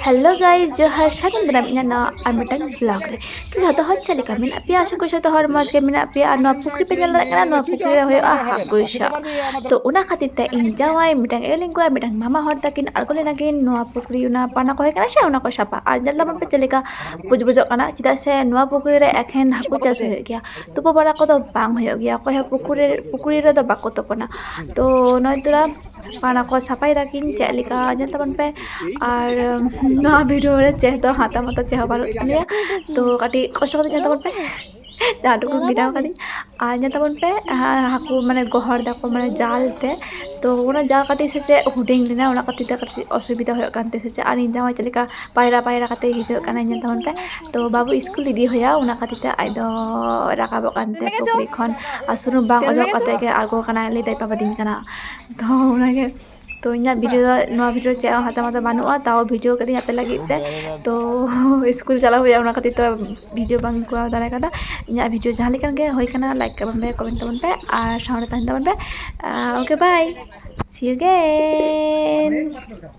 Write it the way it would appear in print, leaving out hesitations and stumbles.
hello guys जोहार सागुन दाराम ᱤᱧᱟᱹᱜ ᱱᱚᱣᱟ ᱟᱨ ᱢᱤᱫᱴᱟᱝ ᱵᱞᱚᱜ ᱨᱮ ᱛᱚ ᱡᱚᱛᱚ ᱦᱚᱲ ᱪᱮᱫ ᱞᱮᱠᱟ ᱢᱮᱱᱟᱜ ᱯᱮᱭᱟ ᱟᱥᱟ ᱠᱚᱨᱤ ᱡᱚᱛᱚ ᱦᱚᱲ ᱢᱚᱡᱽ ᱜᱮ ᱢᱮᱱᱟᱜ ᱯᱮᱭᱟ ᱟᱨ ᱱᱚᱣᱟ ᱯᱩᱠᱷᱨᱤ ᱯᱮ ᱧᱮᱞ ᱫᱟᱲᱮᱭᱟᱜ ᱠᱟᱱᱟ ᱱᱚᱣᱟ ᱯᱩᱠᱷᱨᱤ ᱨᱮ ᱦᱩᱭᱩᱜᱼᱟ ᱦᱟᱹᱠᱩ ᱥᱟᱵ ᱛᱚ ᱚᱱᱟ ᱠᱷᱟᱹᱛᱤᱨ ᱛᱮ ᱤᱧ ᱡᱟᱶᱟᱭ ᱢᱤᱫᱴᱟᱝ ᱮᱨᱮᱞᱤᱧ ᱠᱚᱲᱟ ᱢᱤᱫᱴᱟᱝ ᱢᱟᱢᱟ ᱦᱚᱲ ᱛᱟᱹᱠᱤᱱ ᱟᱬᱜᱚ ᱞᱮᱱᱟᱠᱤन ᱱᱚᱣᱟ ᱯᱩᱠᱷᱨᱤ ᱚᱱᱟ ᱯᱟᱱᱟ ᱠᱚ ᱦᱮᱡ ᱠᱟᱱᱟ ᱥᱮ ᱚᱱᱟ ᱠᱚ ᱥᱟᱯᱟ ᱟᱨ ᱧᱮᱞ ᱫᱟᱵᱚᱱ ᱯᱮ ᱪᱮᱫ ᱞᱮᱠᱟ ᱵᱩᱡᱽᱵᱩᱡᱚᱜ ᱠᱟᱱᱟ ᱪᱮᱫᱟᱜ ᱥᱮ ᱱᱚᱣᱟ ᱯᱩᱠᱷᱨᱤ ᱨᱮ ᱮᱠᱷᱮᱱ ᱦᱟᱹᱠᱩ ᱪᱟᱥ ᱦᱩᱭᱩᱜ ᱜᱮᱭᱟ ᱛᱩᱯᱩ ᱵᱟᱲᱟ ᱠᱚᱫᱚ ᱵᱟᱝ ᱦᱩᱭᱩᱜ ᱜᱮᱭᱟ ᱚᱠᱚᱭ ᱦᱚᱸ ᱯᱩᱠᱷᱨᱤ ᱨᱮᱫᱚ ᱵᱟᱠᱚ ᱛᱩᱯᱩᱱᱟ ᱛᱚ ᱱᱚᱜᱼᱚᱭ ᱛᱚᱨᱟ ᱯᱟना ᱠᱚ ᱥᱟᱯᱷᱟᱭ ᱫᱟᱠᱤᱱ ᱪᱮᱫ ᱞᱮᱠᱟ ᱧᱮᱞ ᱛᱟᱵᱚᱱ ᱯᱮ ᱟᱨ ᱱᱚᱣᱟ ভিডিও ᱨᱮ ᱪᱮᱫ ᱫᱚ ᱦᱟᱛᱟ ᱢᱟᱛᱟ ᱪᱮᱫ ᱦᱚᱸ ᱵᱟᱹᱱᱩᱜ ᱛᱟᱞᱮᱭᱟ ᱛᱚ ᱠᱟᱹᱴᱤᱡ ᱠᱚᱥᱴᱚ ᱠᱟᱛᱮ ᱧᱮᱞ ᱛᱟᱵᱚᱱ ᱯᱮ ᱡᱟᱦᱟᱸ ᱴᱩᱠᱩ ᱵᱮᱱᱟᱣ ᱠᱟᱹᱫᱟᱹᱧ ᱟᱨ ᱧᱮᱞ ᱛᱟᱵᱚᱱ ᱯᱮ ᱦᱟᱹᱠᱩ ᱢᱟᱱᱮ ᱜᱚᱦᱚᱲ ᱫᱟᱠᱚ ᱢᱟᱱᱮ ᱡᱟᱞ ᱛᱮ ᱛᱚ ᱚᱱᱟ ᱡᱟᱞ ᱠᱟᱹᱴᱤᱡ ᱥᱮ ᱪᱮᱫ ᱦᱩᱰᱤᱧ ᱞᱮᱱᱟ ᱚᱱᱟ ᱠᱷᱟᱹᱛᱤᱨ ᱛᱮ ᱠᱟᱹᱴᱤᱡ ᱚᱥᱩᱵᱤᱫᱟ ᱦᱩᱭᱩᱜ ᱠᱟᱱ ᱛᱟᱦᱮᱸ ᱥᱮ ᱪᱮᱫ ᱟᱨ ᱤᱧ ᱡᱟᱶᱟᱭ ᱪᱮᱫ ᱞᱮᱠᱟ ᱯᱟᱭᱨᱟ ᱠᱟᱛᱮ ᱦᱤᱡᱩᱜ ᱠᱟᱱᱟᱭ ᱧᱮᱞ ᱛᱟᱵᱚᱱ ᱯᱮ ᱛᱚ ᱵᱟᱹᱵᱩ ᱥᱠᱩᱞ ᱤᱫᱤ ᱦᱩᱭᱟ ᱚᱱᱟ ᱠᱷᱟᱹᱛᱤᱨ ᱛᱮ ᱟᱡ ᱫᱚ ᱨᱟᱠᱟᱵᱚᱜ ᱠᱟᱱᱛᱮ ᱯᱩᱠᱷᱨᱤ ᱠᱷᱚᱱ ᱟᱨ ᱥᱩᱱᱩᱢ ᱵᱟᱝ ᱚᱡᱚᱜ ᱠᱟᱛᱮ ᱜᱮ ᱟᱬᱜᱚ ᱠᱟᱱᱟᱭ ᱞᱟᱹᱭᱫᱟᱭ ᱯᱟᱯᱟᱫᱤᱧ ᱠᱟᱱᱟ ᱛᱚ ᱚᱱᱟᱜᱮ ᱛᱚ ᱤᱧᱟᱹᱜ ᱵᱷᱤᱰᱤᱭᱳ ᱫᱚ ᱱᱚᱣᱟ ᱵᱷᱤᱰᱤᱭᱳ ᱪᱮᱫ ᱦᱚᱸ ᱦᱟᱛᱟ ᱢᱟᱛᱟ ᱵᱟᱹᱱᱩᱜᱼᱟ ᱛᱟᱣ ᱵᱷᱤᱰᱤᱭᱳ ᱠᱟᱹᱫᱟᱹᱧ ᱟᱯᱮ ᱞᱟᱹᱜᱤᱫ ᱛᱮ ᱛᱚ ᱥᱠᱩᱞ ᱪᱟᱞᱟᱣ ᱦᱩᱭᱩᱜᱼᱟ ᱚᱱᱟ ᱠᱷᱟᱹᱛᱤᱨ ᱛᱮ ᱵᱷᱤᱰᱤᱭᱳ ᱵᱟᱝ ᱠᱚᱨᱟᱣ ᱫᱟᱲᱮ ᱠᱟᱫᱟ ᱤᱧᱟᱹᱜ ᱵᱷᱤᱰᱤᱭᱳ ᱡᱟᱦᱟᱸ ᱞᱮᱠᱟᱱ ᱜᱮ ᱦᱩᱭ ᱠᱟᱱᱟ ᱞᱟᱭᱤᱠ ᱛᱟᱵᱚᱱ ᱯᱮ ᱠᱚᱢᱮᱱᱴ ᱛᱟᱵᱚᱱ ᱯᱮ ᱟᱨ ᱥᱟᱶᱨᱮ ᱛᱟᱦᱮᱱ ᱛᱟᱵᱚᱱ ᱯᱮ okay bye see you again